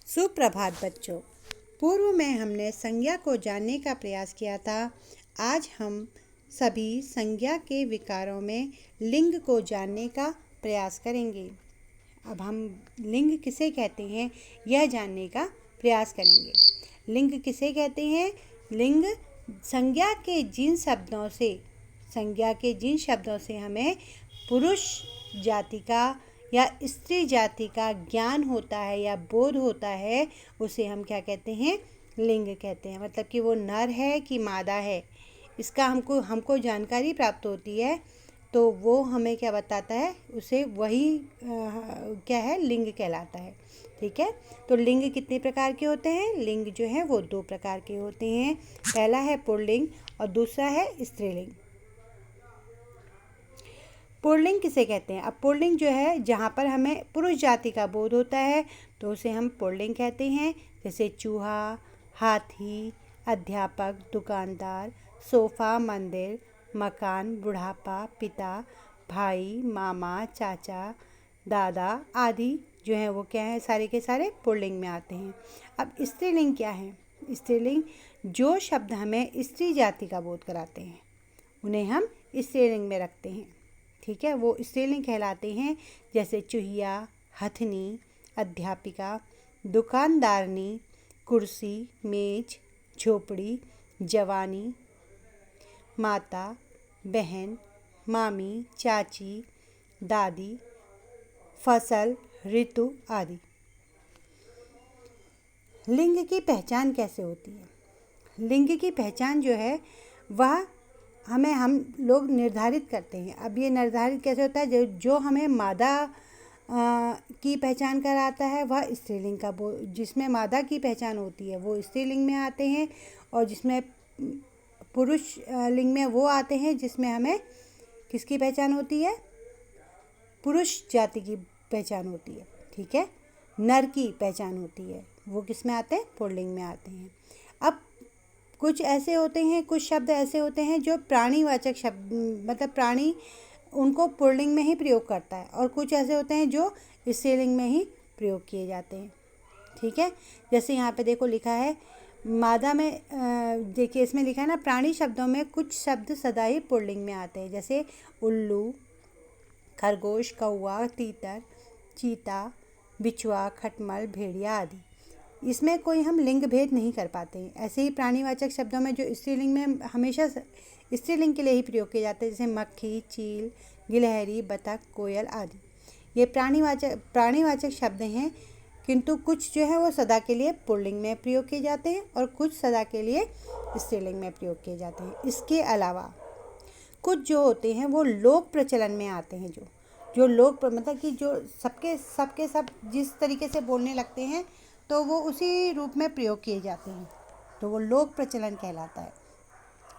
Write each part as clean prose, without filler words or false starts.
सुप्रभात बच्चों। पूर्व में हमने संज्ञा को जानने का प्रयास किया था। आज हम सभी संज्ञा के विकारों में लिंग को जानने का प्रयास करेंगे। अब हम लिंग किसे कहते हैं यह जानने का प्रयास करेंगे। लिंग किसे कहते हैं? लिंग संज्ञा के जिन शब्दों से हमें पुरुष जाति का या स्त्री जाति का ज्ञान होता है या बोध होता है, उसे हम क्या कहते हैं? लिंग कहते हैं। मतलब कि वो नर है कि मादा है, इसका हमको जानकारी प्राप्त होती है, तो वो हमें क्या बताता है? उसे वही क्या है? लिंग कहलाता है। ठीक है। तो लिंग कितने प्रकार के होते हैं? लिंग जो है वो 2 प्रकार के होते हैं। पहला है पुल्लिंग और दूसरा है स्त्रीलिंग। पुल्लिंग किसे कहते हैं? अब पुल्लिंग जो है जहाँ पर हमें पुरुष जाति का बोध होता है तो उसे हम पुल्लिंग कहते हैं। जैसे चूहा, हाथी, अध्यापक, दुकानदार, सोफ़ा, मंदिर, मकान, बुढ़ापा, पिता, भाई, मामा, चाचा, दादा आदि जो है वो क्या है? सारे के सारे पुल्लिंग में आते हैं। अब स्त्रीलिंग क्या है? स्त्रीलिंग जो शब्द हमें स्त्री जाति का बोध कराते हैं उन्हें हम स्त्रीलिंग में रखते हैं। ठीक है, वो स्त्रीलिंग कहलाते हैं। जैसे चूहिया, हथनी, अध्यापिका, दुकानदारनी, कुर्सी, मेज, झोपड़ी, जवानी, माता, बहन, मामी, चाची, दादी, फसल, ऋतु आदि। लिंग की पहचान कैसे होती है? लिंग की पहचान जो है वह हम लोग निर्धारित करते हैं। अब ये निर्धारित कैसे होता है? जो हमें मादा की पहचान कराता है वह स्त्रीलिंग का जिसमें मादा की पहचान होती है वो स्त्रीलिंग में आते हैं, और जिसमें पुरुष लिंग में वो आते हैं जिसमें हमें किसकी पहचान होती है? पुरुष जाति की पहचान होती है। ठीक है, नर की पहचान होती है, वो किस में आते हैं? पुल्लिंग में आते हैं। अब कुछ शब्द ऐसे होते हैं जो प्राणीवाचक शब्द, मतलब प्राणी उनको पुल्लिंग में ही प्रयोग करता है, और कुछ ऐसे होते हैं जो स्त्रीलिंग में ही प्रयोग किए जाते हैं। ठीक है, जैसे यहाँ पे देखो लिखा है मादा में, देखिए इसमें लिखा है ना, प्राणी शब्दों में कुछ शब्द सदा ही पुल्लिंग में आते हैं। जैसे उल्लू, खरगोश, कौवा, तीतर, चीता, बिच्छुआ, खटमल, भेड़िया आदि। इसमें कोई हम लिंग भेद नहीं कर पाते हैं। ऐसे ही प्राणीवाचक शब्दों में जो स्त्रीलिंग में हमेशा स्त्रीलिंग के लिए ही प्रयोग किए जाते हैं, जैसे मक्खी, चील, गिलहरी, बतख, कोयल आदि। ये प्राणीवाचक शब्द हैं, किंतु कुछ जो है वो सदा के लिए पुल्लिंग में प्रयोग किए जाते हैं और कुछ सदा के लिए स्त्रीलिंग में प्रयोग किए जाते हैं। इसके अलावा कुछ जो होते हैं वो लोक प्रचलन में आते हैं। जो लोग मतलब कि जो सबके सब जिस तरीके से बोलने लगते हैं तो वो उसी रूप में प्रयोग किए जाते हैं, तो वो लोक प्रचलन कहलाता है।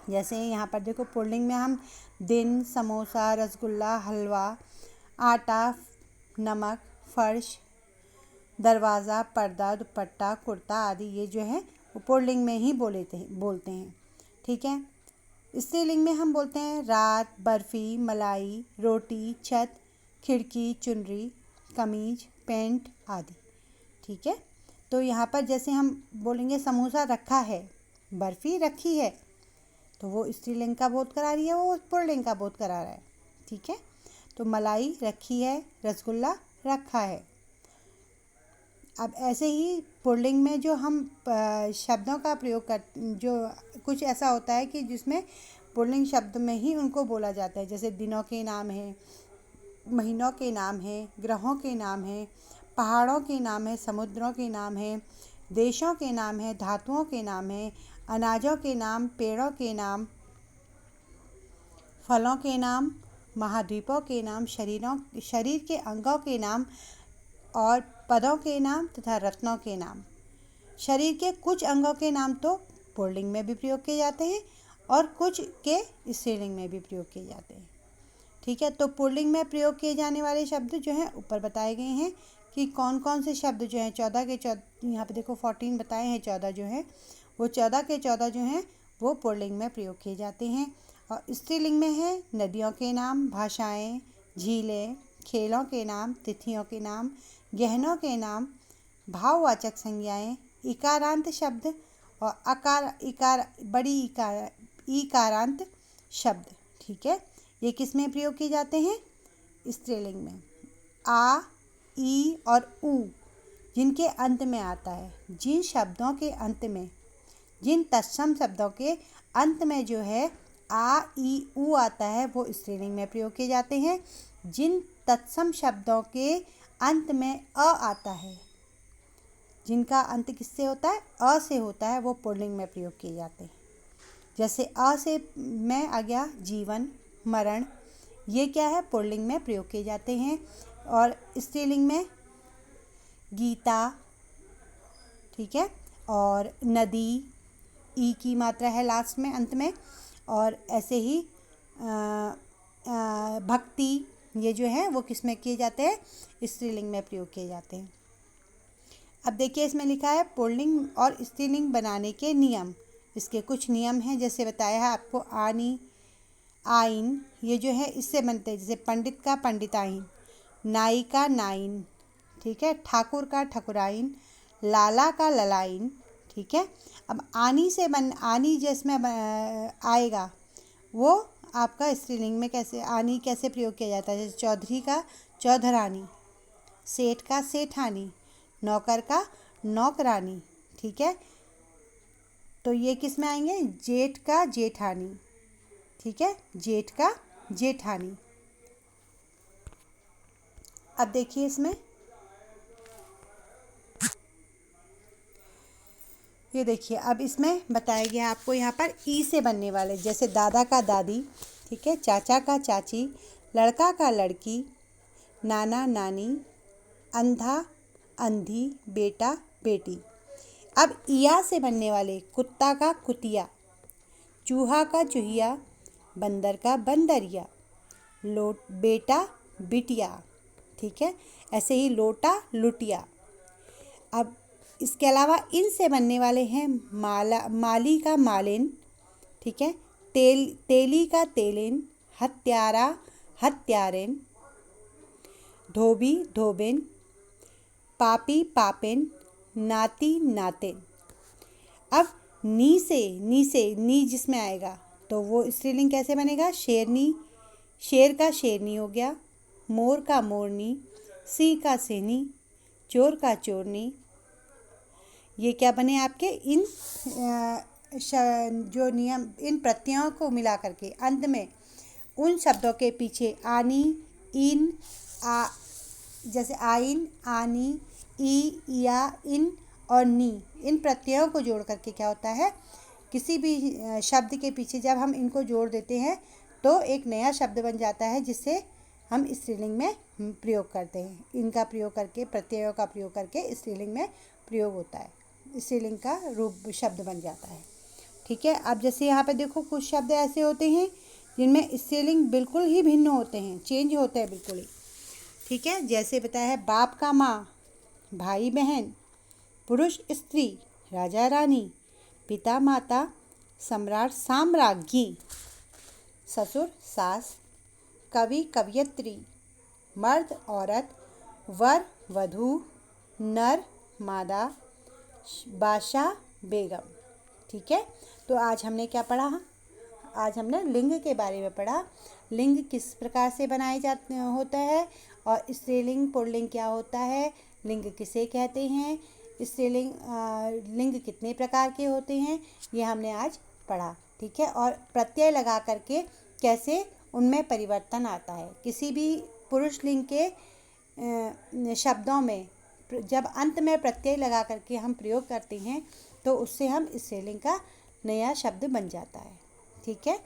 जैसे यहाँ पर देखो पुल्लिंग में हम दिन, समोसा, रसगुल्ला, हलवा, आटा, नमक, फर्श, दरवाज़ा, पर्दा, दुपट्टा, कुर्ता आदि ये जो है वो पुल्लिंग में ही बोलते हैं। ठीक है, स्त्रीलिंग में हम बोलते हैं रात, बर्फ़ी, मलाई, रोटी, छत, खिड़की, चुनरी, कमीज, पैंट आदि। ठीक है, तो यहाँ पर जैसे हम बोलेंगे समोसा रखा है, बर्फ़ी रखी है, तो वो स्त्रीलिंग का बोध करा रही है, वो पुल्लिंग का बोध करा रहा है। ठीक है, तो मलाई रखी है, रसगुल्ला रखा है। अब ऐसे ही पुल्लिंग में जो हम शब्दों का प्रयोग जो कुछ ऐसा होता है कि जिसमें पुल्लिंग शब्द में ही उनको बोला जाता है। जैसे दिनों के नाम हैं, महीनों के नाम हैं, ग्रहों के नाम हैं, पहाड़ों के नाम हैं, समुद्रों के नाम हैं, देशों के नाम हैं, धातुओं के नाम हैं, अनाजों के नाम, पेड़ों के नाम, फलों के नाम, महाद्वीपों के नाम, शरीर के अंगों के नाम और पदों के नाम तथा रत्नों के नाम। शरीर के कुछ अंगों के नाम तो पुल्लिंग में भी प्रयोग किए जाते हैं और कुछ के स्त्रीलिंग में भी प्रयोग किए जाते हैं। ठीक है, तो पुल्लिंग में प्रयोग किए जाने वाले शब्द जो हैं ऊपर बताए गए हैं कि कौन कौन से शब्द जो हैं 14 के 14, यहाँ पे देखो 14 बताए हैं, 14 जो हैं वो 14 के 14 जो हैं वो पुल्लिंग में प्रयोग किए जाते हैं। और स्त्रीलिंग में है नदियों के नाम, भाषाएं, झीलें, खेलों के नाम, तिथियों के नाम, गहनों के नाम, भाववाचक संज्ञाएं, इकारांत शब्द और बड़ी इकारांत शब्द। ठीक है, ये किस में प्रयोग किए जाते हैं? स्त्रीलिंग में। आ, ई और उ जिनके अंत में आता है, जिन शब्दों के अंत में, जिन तत्सम शब्दों के अंत में जो है आ, ई, उ आता है, वो स्त्रीलिंग में प्रयोग किए जाते हैं। जिन तत्सम शब्दों के अंत में अ आता है, जिनका अंत किससे होता है? अ से होता है, वो पुल्लिंग में प्रयोग किए जाते हैं। जैसे अ से में आ गया जीवन, मरण, ये क्या है? पुल्लिंग में प्रयोग किए जाते हैं। और स्त्रीलिंग में गीता, ठीक है, और नदी, ई की मात्रा है लास्ट में, अंत में। और ऐसे ही भक्ति, ये जो है वो किस में किए जाते हैं? स्त्रीलिंग में प्रयोग किए जाते हैं। अब देखिए इसमें लिखा है पुल्लिंग और स्त्रीलिंग बनाने के नियम। इसके कुछ नियम हैं, जैसे बताया है आपको आनी, आइन, ये जो है इससे बनते हैं। जैसे पंडित का पंडिताइन, नाई का नाइन, ठीक है, ठाकुर का ठकुराइन, लाला का ललाइन। ठीक है, अब आनी जिसमें आएगा वो आपका स्त्रीलिंग में आनी कैसे प्रयोग किया जाता है? जैसे चौधरी का चौधरानी, सेठ का सेठानी, नौकर का नौकरानी। ठीक है, तो ये किस में आएंगे? जेठ का जेठानी, ठीक है, जेठ का जेठानी। अब देखिए इसमें ये देखिए, अब इसमें बताया गया आपको यहाँ पर ई से बनने वाले, जैसे दादा का दादी, ठीक है, चाचा का चाची, लड़का का लड़की, नाना नानी, अंधा अंधी, बेटा बेटी। अब इया से बनने वाले कुत्ता का कुतिया, चूहा का चूहिया, बंदर का बंदरिया, बेटा बिटिया। ठीक है, ऐसे ही लोटा लुटिया। अब इसके अलावा इन से बनने वाले हैं माली का मालिन, ठीक है, तेली का तेलिन, हत्यारा हत्यारिन, धोबी धोबिन, पापी पापिन, नाती नातिन। अब नी जिसमें आएगा तो वो स्त्रीलिंग कैसे बनेगा? शेरनी, शेर का शेरनी हो गया, मोर का मोरनी, सिंह का सिंहनी, चोर का चोरनी। ये क्या बने आपके? इन जो नियम, इन प्रत्ययों को मिला करके अंत में उन शब्दों के पीछे आनी, इन, जैसे आइन, आनी, ई, या, इन और नी, इन प्रत्ययों को जोड़ करके क्या होता है? किसी भी शब्द के पीछे जब हम इनको जोड़ देते हैं तो एक नया शब्द बन जाता है, जिससे हम स्त्रीलिंग में प्रयोग करते हैं। इनका प्रयोग करके, प्रत्ययों का प्रयोग करके स्त्रीलिंग में प्रयोग होता है, स्त्रीलिंग का रूप शब्द बन जाता है। ठीक है, अब जैसे यहाँ पे देखो कुछ शब्द ऐसे होते हैं जिनमें स्त्रीलिंग बिल्कुल ही भिन्न होते हैं, चेंज होते हैं बिल्कुल ही। ठीक है, जैसे बताया है बाप का माँ, भाई बहन, पुरुष स्त्री, राजा रानी, पिता माता, सम्राट साम्राज्ञी, ससुर सास, कवि कवयित्री, मर्द औरत, वर वधू, नर मादा, बादशाह बेगम। ठीक है, तो आज हमने क्या पढ़ा? आज हमने लिंग के बारे में पढ़ा। लिंग किस प्रकार से बनाए जाते होता है, और स्त्रीलिंग पुल्लिंग क्या होता है, लिंग किसे कहते हैं, स्त्रीलिंग लिंग कितने प्रकार के होते हैं, ये हमने आज पढ़ा। ठीक है, और प्रत्यय लगा करके कैसे उनमें परिवर्तन आता है। किसी भी पुरुष लिंग के शब्दों में जब अंत में प्रत्यय लगा करके हम प्रयोग करते हैं तो उससे हम स्त्रीलिंग का नया शब्द बन जाता है। ठीक है।